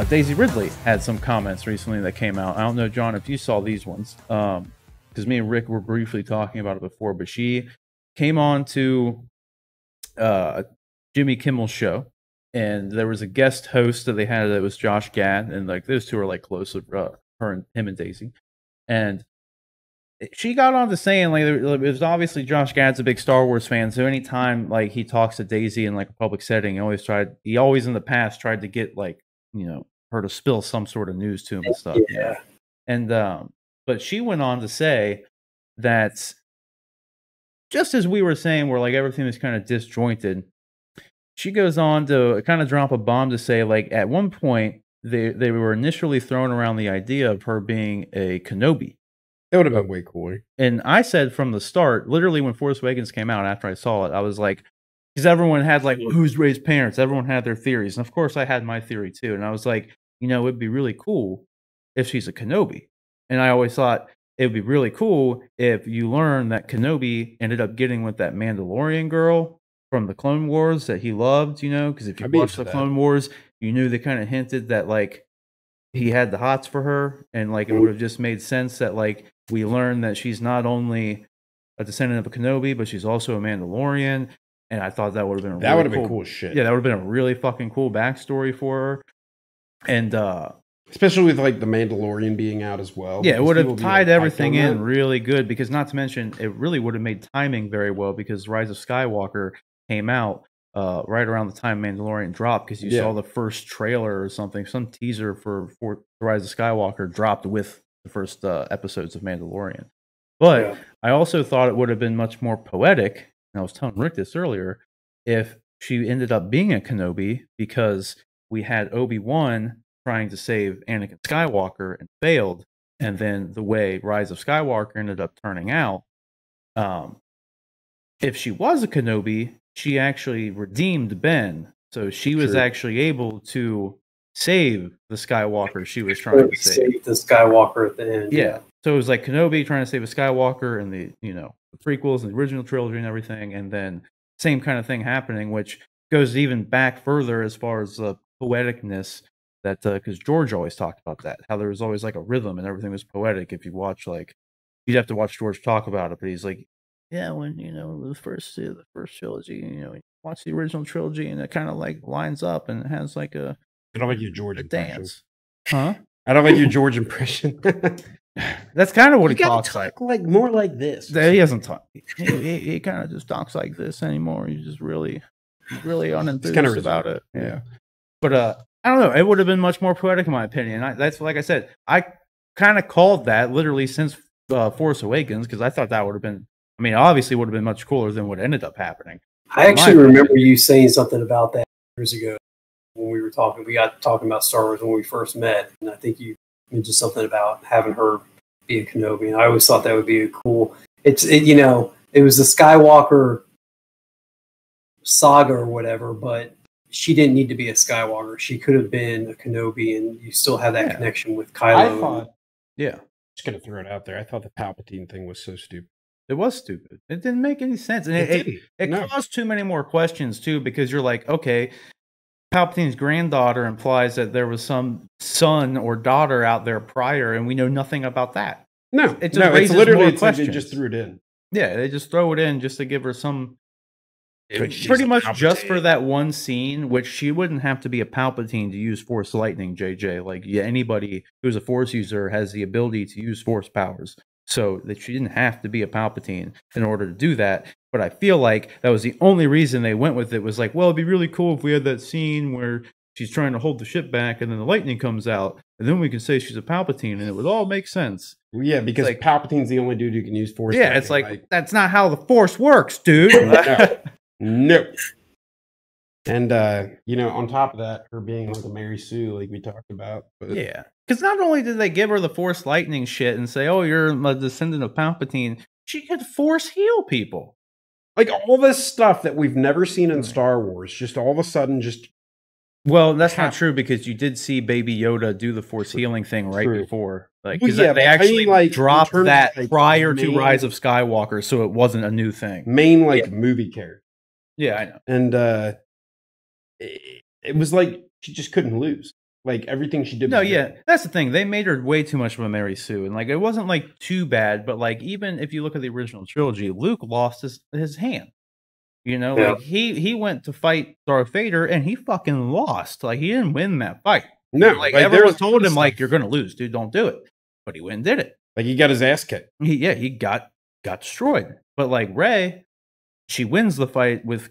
Daisy Ridley had some comments recently that came out. I don't know, John, if you saw these ones, because me and Rick were briefly talking about it before, but she came on to Jimmy Kimmel's show, and there was a guest host that they had that was Josh Gad, and like those two are like close, her and him and Daisy, and she got on to saying like it was obviously Josh Gad's a big Star Wars fan, so anytime like he talks to Daisy in like a public setting, he always in the past tried to get like her to spill some sort of news to him and stuff. Yeah. And but she went on to say that just as we were saying, where like everything was kind of disjointed, she goes on to kind of drop a bomb to say like at one point they were initially throwing around the idea of her being a Kenobi. It would have been way cooler. And I said from the start, literally when Force Awakens came out, after I saw it, I was like, because everyone had like, well, who's Rey's parents? Everyone had their theories. And of course I had my theory too. And I was like, it'd be really cool if she's a Kenobi. And I always thought it would be really cool if you learn that Kenobi ended up getting with that Mandalorian girl from the Clone Wars that he loved, because if you watched the Clone Wars, you knew they kind of hinted that like he had the hots for her. And like it would have just made sense that like we learned that she's not only a descendant of a Kenobi, but she's also a Mandalorian. And I thought that would have been cool as shit. Yeah, that would have been a really fucking cool backstory for her. And especially with like the Mandalorian being out as well. Yeah, it would have tied everything in really good, because not to mention it really would have made timing very well, because Rise of Skywalker came out right around the time Mandalorian dropped, because you saw the first trailer or something, some teaser for Rise of Skywalker dropped with the first episodes of Mandalorian. But I also thought it would have been much more poetic, and I was telling Rick this earlier, if she ended up being a Kenobi, because we had Obi-Wan trying to save Anakin Skywalker and failed, and then the way Rise of Skywalker ended up turning out, if she was a Kenobi, she actually redeemed Ben. So she was actually able to save the Skywalker she was trying to save. The Skywalker at the end. Yeah. So it was like Kenobi trying to save a Skywalker in the, the prequels and the original trilogy and everything, and then same kind of thing happening, which goes even back further as far as the poeticness, that because George always talked about that, how there was always like a rhythm and everything was poetic. If you watch, like, you'd have to watch George talk about it, but he's like, yeah, when the first trilogy, watch the original trilogy, and it kind of like lines up and it has like a I don't like your George dance, huh? I don't like your George impression. That's kind of what he talks like more like this. He doesn't talk. He kind of just talks like this anymore. He's just really unenthused about it. Yeah. But I don't know. It would have been much more poetic in my opinion. That's like I said. I kind of called that literally since Force Awakens, because I thought that would have been. I mean, obviously, would have been much cooler than what ended up happening. I actually remember you saying something about that years ago when we were talking. We got talking about Star Wars when we first met, and I think you mentioned something about having her be a Kenobi. And I always thought that would be a cool. It was the Skywalker saga or whatever, but she didn't need to be a Skywalker. She could have been a Kenobi, and you still have that connection with Kylo. Just gonna throw it out there. I thought the Palpatine thing was so stupid. It was stupid. It didn't make any sense, and it caused too many more questions too, because you're like, okay, Palpatine's granddaughter implies that there was some son or daughter out there prior, and we know nothing about that. It's literally more questions. They just threw it in. Yeah, they just throw it in just to give her some. Pretty much just for that one scene, which she wouldn't have to be a Palpatine to use Force lightning, JJ. Like, anybody who's a Force user has the ability to use Force powers. So that she didn't have to be a Palpatine in order to do that. But I feel like that was the only reason they went with it, was like, well, it'd be really cool if we had that scene where she's trying to hold the ship back and then the lightning comes out, and then we can say she's a Palpatine, and it would all make sense. Well, yeah, because like, Palpatine's the only dude who can use Force. Yeah, lightning. It's like, that's not how the Force works, dude. No. And on top of that, her being like a Mary Sue, like we talked about. But yeah. Because not only did they give her the Force lightning shit and say, oh, you're a descendant of Palpatine, she could Force heal people. Like all this stuff that we've never seen in Star Wars, just all of a sudden just. Well, that's not true, because you did see Baby Yoda do the Force healing thing right before. Like, because they actually dropped that prior to Rise of Skywalker, so it wasn't a new thing. Main movie character. Yeah, I know. And it was like she just couldn't lose. Like everything she did. No, was yeah, good. that's the thing. They made her way too much of a Mary Sue, and like it wasn't like too bad, but like even if you look at the original trilogy, Luke lost his hand. You know, Yeah. like he went to fight Darth Vader and he fucking lost. Like he didn't win that fight. No, Like there everyone was told him, stuff. like, you're gonna lose, dude. Don't do it. But he went and did it. Like he got his ass kicked. He got destroyed. But like Rey, she wins the fight with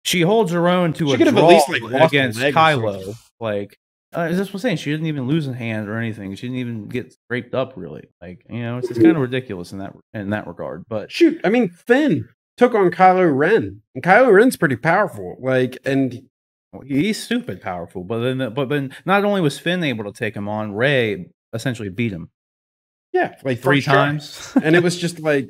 she holds her own to She a could have at draw least, like, lost a against leg or Kylo. something. Like that's what I'm saying. She didn't even lose a hand or anything. She didn't even get scraped up really. Like, you know, it's just kind of ridiculous in that regard. But Shoot, I mean, Finn took on Kylo Ren, and Kylo Ren's pretty powerful. Like, and he's stupid powerful. But then not only was Finn able to take him on, Rey essentially beat him. yeah, like Three first try. times. And it was just like,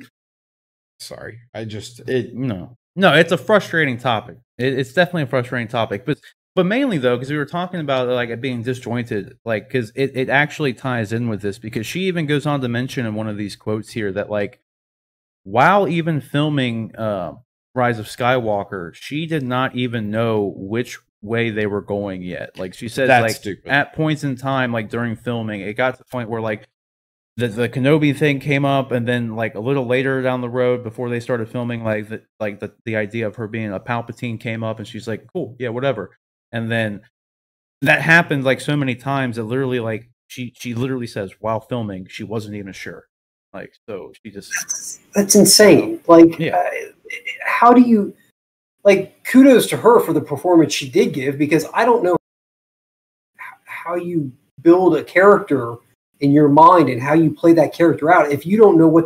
sorry, No, it's a frustrating topic. It's definitely a frustrating topic, but mainly though, because we were talking about like it being disjointed, like because it actually ties in with this, because she even goes on to mention in one of these quotes here that like while even filming Rise of Skywalker, she did not even know which way they were going yet. Like she said, That's like stupid. at points in time, like during filming, it got to the point where like the Kenobi thing came up, and then like a little later down the road, before they started filming, like the idea of her being a Palpatine came up, and she's like, "Cool, yeah, whatever." And then that happened like so many times that literally, like she literally says while filming, she wasn't even sure. Like, so she just That's insane. Like, yeah. How do you like? Kudos to her for the performance she did give, because I don't know how you build a character in your mind and how you play that character out if you don't know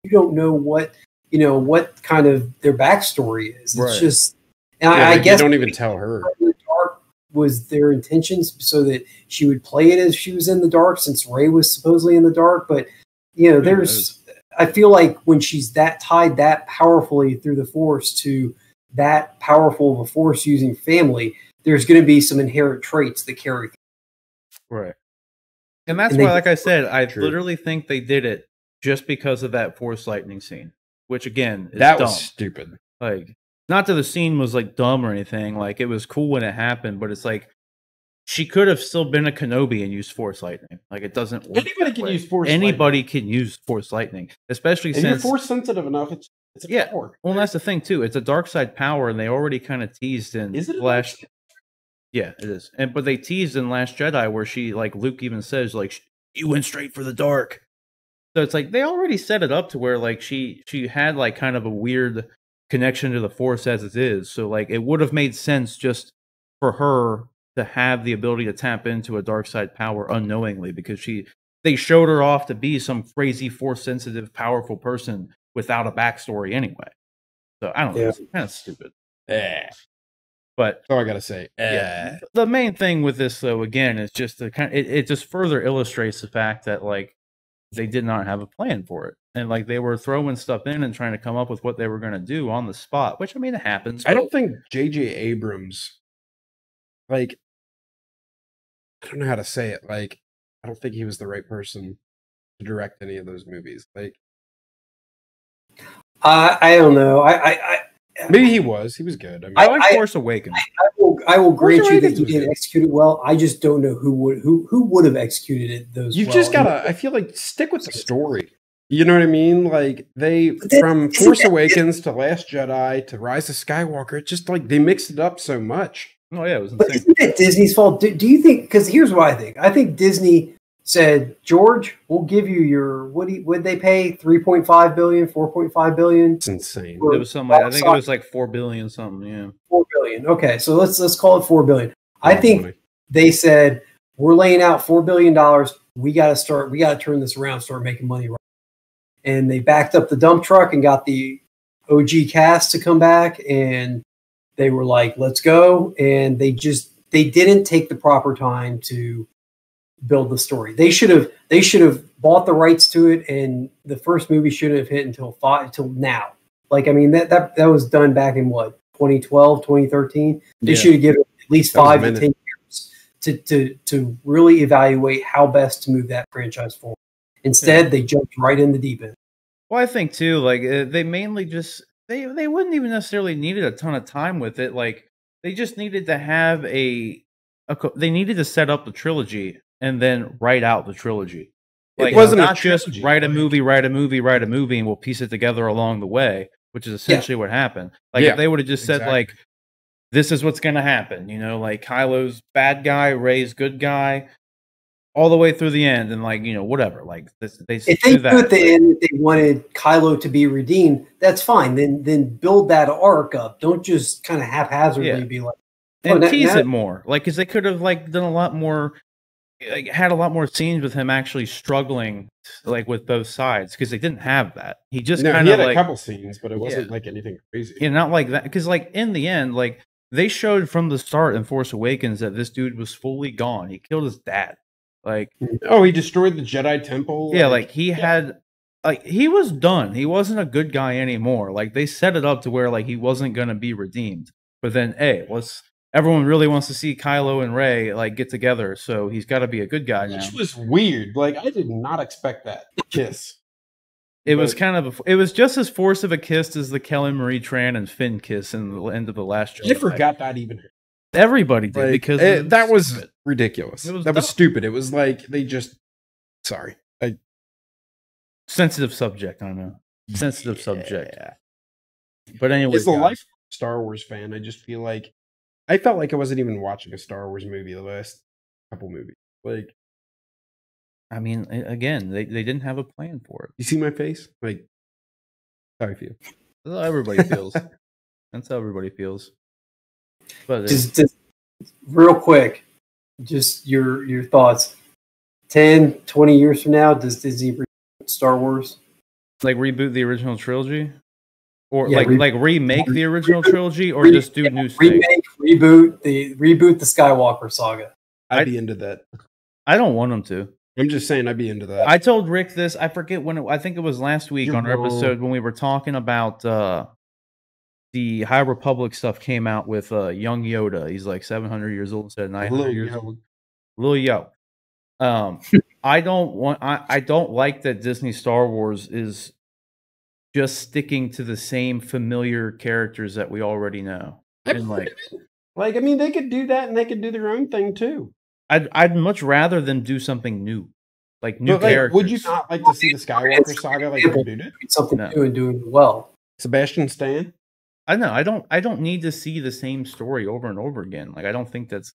you don't know what kind of their backstory is. It's Right. just, and Yeah, I like, guess you don't even tell her. in the dark was their intentions, so that she would play it as she was in the dark, since Rey was supposedly in the dark. But I feel like when she's tied that powerfully through the Force to that powerful of a Force using family, there's going to be some inherent traits that carry. Right. And that's And why, like I said, I True. literally think they did it just because of that Force lightning scene, which again is That dumb. was stupid. Like, not that the scene was like dumb or anything. Like, it was cool when it happened, but it's like she could have still been a Kenobi and used Force lightning. Like, it doesn't work. Anybody that can way. use Force Anybody can use Force lightning, especially And you're since Force sensitive enough. It's a yeah. power. Well, that's the thing too. It's a dark side power, and they already kind of teased in Is it a Last. Yeah, it is. But they teased in Last Jedi where she, like, Luke even says, like, you went straight for the dark. So it's like they already set it up to where like she had like kind of a weird connection to the Force as it is. So like it would have made sense just for her to have the ability to tap into a dark side power unknowingly, because they showed her off to be some crazy Force sensitive, powerful person without a backstory anyway. So I don't know. Yeah. It's kind of stupid. But That's all I gotta say. yeah. The main thing with this, though, again, is just it just further illustrates the fact that like they did not have a plan for it, and like they were throwing stuff in and trying to come up with what they were going to do on the spot. Which, I mean, it happens. I don't think J.J. Abrams, like, I don't know how to say it. Like, I don't think he was the right person to direct any of those movies. Like, I don't know. maybe he was. He was good. I mean, I like Force Awakens. I will grant you that Awakens he was didn't good. execute it well. I just don't know who would have executed it. You've well. just gotta. I feel like stick with the story. You know what I mean? Like But that- from isn't Force that- Awakens to Last Jedi to Rise of Skywalker, it's just like they mixed it up so much. Oh yeah, it was But insane. isn't that Disney's fault? Do you think? Because here's what I think. I think Disney said, George, we'll give you your would they pay 3.5 billion, 4.5 billion? It's insane. It was something like, I think it was like 4 billion something. Yeah. 4 billion. Okay, so let's call it 4 billion. I lot of think money. they said, we're laying out $4 billion. We got to turn this around, start making money. Right. And they backed up the dump truck and got the OG cast to come back, and they were like, let's go. And they didn't take the proper time to build the story. They should have bought the rights to it, and the first movie shouldn't have hit until now. Like, I mean, that was done back in what, 2012, 2013. They Yeah. should have given at least That was a 5 to minute. 10 years to really evaluate how best to move that franchise forward. Instead, they jumped right in the deep end. Well, I think too, like they mainly just they wouldn't even necessarily needed a ton of time with it. Like they just needed to have a they needed to set up the trilogy and then write out the trilogy. Like, it wasn't not a trilogy. just write a movie, and we'll piece it together along the way, which is essentially what happened. Like, if they would have just said, like, this is what's going to happen, you know, like Kylo's bad guy, Rey's good guy, all the way through the end, and like, you know, whatever. Like, if they do at the end, if they wanted Kylo to be redeemed, that's fine. Then build that arc up. Don't just kind of haphazardly be like, and tease it more, like, because they could have like done a lot more, like had a lot more scenes with him actually struggling, like with both sides, because they didn't have that. He just kind of had like a couple scenes, but it wasn't like anything crazy. Yeah, not like that. Because like in the end, like they showed from the start in Force Awakens that this dude was fully gone. He killed his dad. Like, oh, he destroyed the Jedi Temple. Yeah, like he had, like he was done. He wasn't a good guy anymore. Like they set it up to where like he wasn't gonna be redeemed. But then, hey, everyone really wants to see Kylo and Rey like get together, so he's got to be a good guy now. Which was weird. Like I did not expect that kiss. It was kind of it was just as forced of a kiss as the Kellen Marie Tran and Finn kiss in the end of The Last Jedi. I forgot that even. Everybody did, like, because that was ridiculous. That was stupid. It was like they just. Sorry, sensitive subject. I know, sensitive subject. But anyway, as a life Star Wars fan, I just feel like I felt like I wasn't even watching a Star Wars movie the last couple movies. Like, I mean, again, they didn't have a plan for it. You see my face? Like, how I feel. That's how everybody feels. That's how everybody feels. But just real quick, just your thoughts. 10, 20 years from now, does Disney reboot Star Wars? Like reboot the original trilogy? Or like remake the original trilogy, or just do new stuff? Reboot the Skywalker saga. I'd be into that. I don't want them to. I'm just saying I'd be into that. I told Rick this. I forget when. I think it was last week on our episode when we were talking about the High Republic stuff came out with young Yoda. He's like 700 years old instead of 900 years old. Lil Yo. I don't like that Disney Star Wars is just sticking to the same familiar characters that we already know. And like I mean, they could do that, and they could do their own thing too. I'd much rather them do something new, like new characters. Would you not like to see the Skywalker saga like they did it? Something new and doing well. Sebastian Stan. I know. I don't need to see the same story over and over again. Like I don't think that's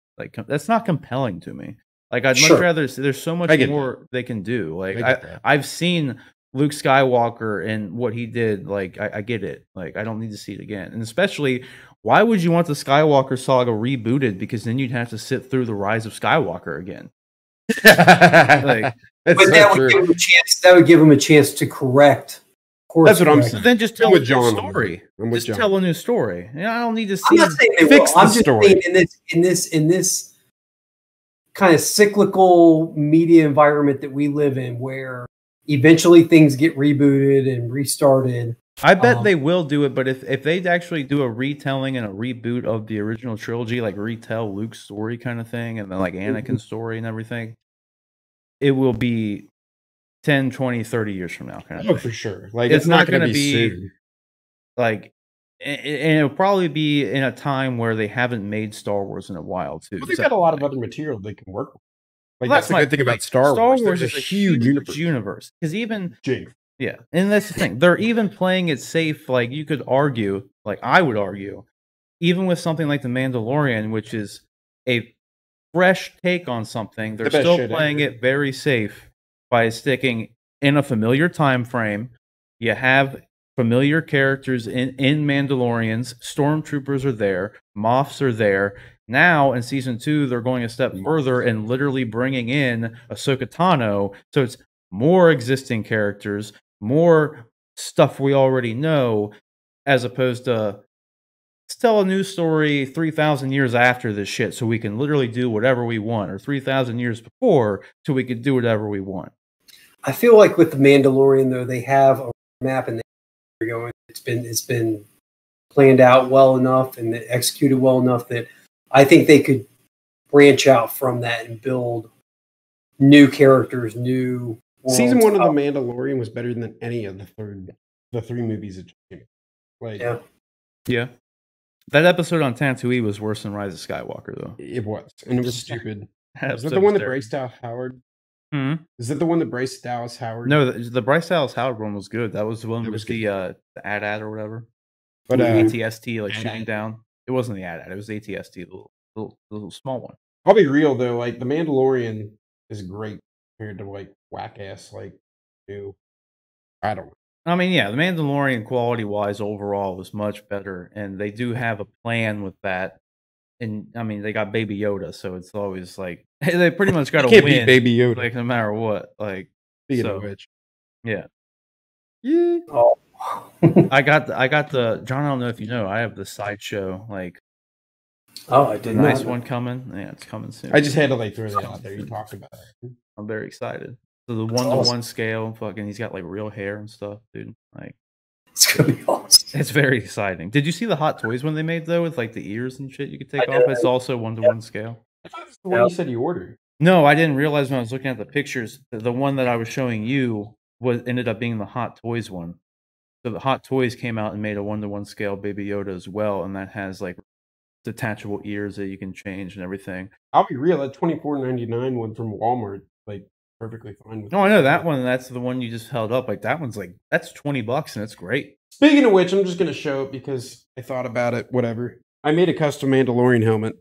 not compelling to me. Like I'd much rather. There's so much more they can do. Like I've seen Luke Skywalker and what he did. Like I get it. Like I don't need to see it again. And especially, why would you want the Skywalker saga rebooted? Because then you'd have to sit through the Rise of Skywalker again. But that would give him a chance to correct. That's what I'm saying. Then just tell a new story. Just tell a new story. I don't need to see. I'm not saying fix the story. In this kind of cyclical media environment that we live in, where eventually things get rebooted and restarted. I bet they will do it, but if they actually do a retelling and a reboot of the original trilogy, like retell Luke's story kind of thing, and then like Anakin's story and everything, it will be 10, 20, 30 years from now. Kind of thing. For sure. Like it's not going to be soon. Like, and it'll probably be in a time where they haven't made Star Wars in a while too. Well, they've got a lot of other material they can work with. Like that's the good thing about Star Wars. Wars is a huge universe. Because even yeah, and that's the thing. They're even playing it safe. Like you could argue, like I would argue, even with something like The Mandalorian, which is a fresh take on something, they're still playing it very safe by sticking in a familiar time frame. You have familiar characters in Mandalorians. Stormtroopers are there. Moffs are there. Now, in Season 2, they're going a step further and literally bringing in Ahsoka Tano. So it's more existing characters, more stuff we already know, as opposed to let's tell a new story 3,000 years after this shit so we can literally do whatever we want, or 3,000 years before so we could do whatever we want. I feel like with The Mandalorian, though, they have a map and they're going. It's been planned out well enough and executed well enough that I think they could branch out from that and build new characters, new worlds. Season 1 of The Mandalorian was better than any of the three movies that came. Like, yeah. That episode on Tatooine was worse than Rise of Skywalker, though. It was, and it was stupid. That Is that episode the one was that terrible. Bryce Dallas Howard? Hmm? Is that the one that Bryce Dallas Howard? No, the Bryce Dallas Howard one was good. That was the one That with was the AT-AT or whatever. But ATST, like AT-AT. shooting down. It wasn't the AT-AT. It was the ATST, the little small one. I'll be real though, like the Mandalorian is great compared to like whack ass like new. I don't know. I mean, yeah, the Mandalorian quality wise overall was much better, and they do have a plan with that. And I mean, they got Baby Yoda, so it's always like they pretty much got to Can't win, beat Baby Yoda. like no matter what. Like, Speaking so of which, yeah, yeah. Oh. I got the John. I don't know if you know, I have the sideshow like Oh, I the did nice not. one coming. Yeah, it's coming soon. I just had to like throw that out there. You talked about it. I'm very excited. So the That's 1-to-1 awesome. scale, fucking, he's got like real hair and stuff, dude. Like, It's gonna be awesome. it's very exciting. Did you see the Hot Toys one they made though, with like the ears and shit you could take I off? did. It's also 1-to-1 scale. I thought that's the one you said you ordered. No, I didn't realize when I was looking at the pictures. The one that I was showing you ended up being the Hot Toys one. So the Hot Toys came out and made a 1-to-1 scale Baby Yoda as well, and that has like detachable ears that you can change and everything. I'll be real. That $24.99 one from Walmart, like perfectly fine with. No, I know that one. That's the one you just held up. Like that one's like that's $20 and it's great. Speaking of which, I'm just gonna show it because I thought about it. Whatever. I made a custom Mandalorian helmet.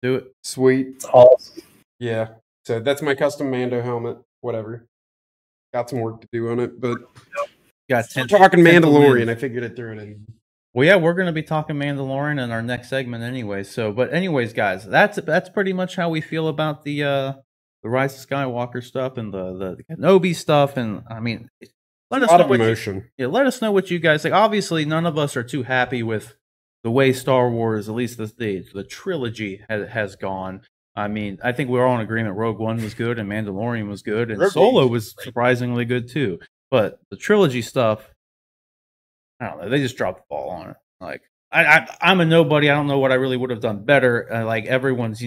Do it. Sweet. It's awesome. Yeah. So that's my custom Mando helmet. Whatever. Got some work to do on it, but Got we're 10 talking 10 to Mandalorian. live. I figured I'd throw it in. Well, yeah, we're going to be talking Mandalorian in our next segment anyway. So, but anyways, guys, that's pretty much how we feel about the Rise of Skywalker stuff and the Kenobi stuff. And I mean, let A us lot know of what emotion. let us know what you guys like. Obviously, none of us are too happy with the way Star Wars, at least the trilogy, has gone. I mean, I think we're all in agreement. Rogue One was good, and Mandalorian was good, and Rogue Solo One was surprisingly good too. But the trilogy stuff, I don't know. They just dropped the ball on it. Like I'm a nobody. I don't know what I really would have done better. Like everyone's,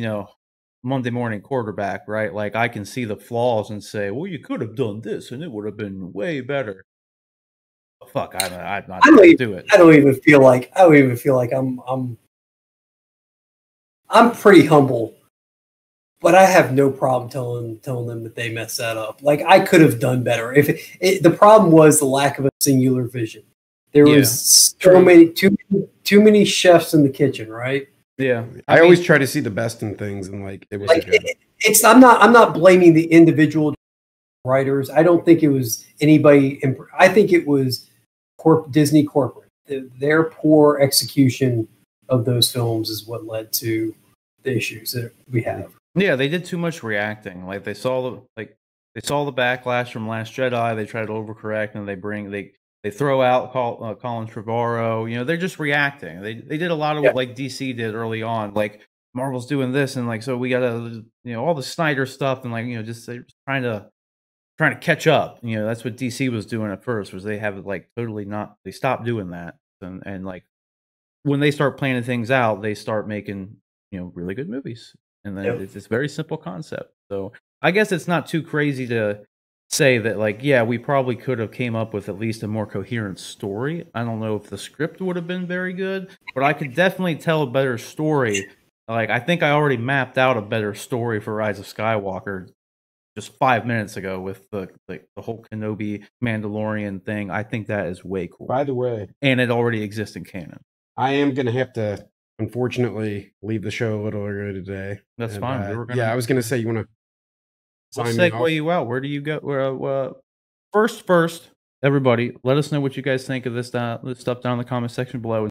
Monday morning quarterback, right? Like I can see the flaws and say, well, you could have done this, and it would have been way better. But fuck, I'm not going to do it. I don't even feel like I'm pretty humble, but I have no problem telling them that they messed that up. Like I could have done better. If the problem was the lack of a singular vision. There was too many chefs in the kitchen, right? Yeah, I always try to see the best in things, and like it wasn't good. I'm not blaming the individual writers. I don't think it was anybody. I think it was Disney corporate. Their poor execution of those films is what led to the issues that we have. Yeah, they did too much reacting. Like they saw the backlash from Last Jedi. They tried to overcorrect, and they throw out Colin Trevorrow. They're just reacting. They did a lot of what like DC did early on. Like Marvel's doing this, and like so we gotta all the Snyder stuff, and like just they're trying to catch up. That's what DC was doing at first. Was they have like totally not. They stopped doing that, and like when they start planning things out, they start making really good movies. And then it's this very simple concept. So I guess it's not too crazy to say that, like, yeah, we probably could have came up with at least a more coherent story. I don't know if the script would have been very good, but I could definitely tell a better story. Like, I think I already mapped out a better story for Rise of Skywalker just 5 minutes ago with the whole Kenobi Mandalorian thing. I think that is way cool. By the way, and it already exists in canon. I am going to have to, unfortunately, leave the show a little early today. That's fine. I was going to say, you want to segue you out. Where do you go? First, everybody, let us know what you guys think of this stuff down in the comment section below.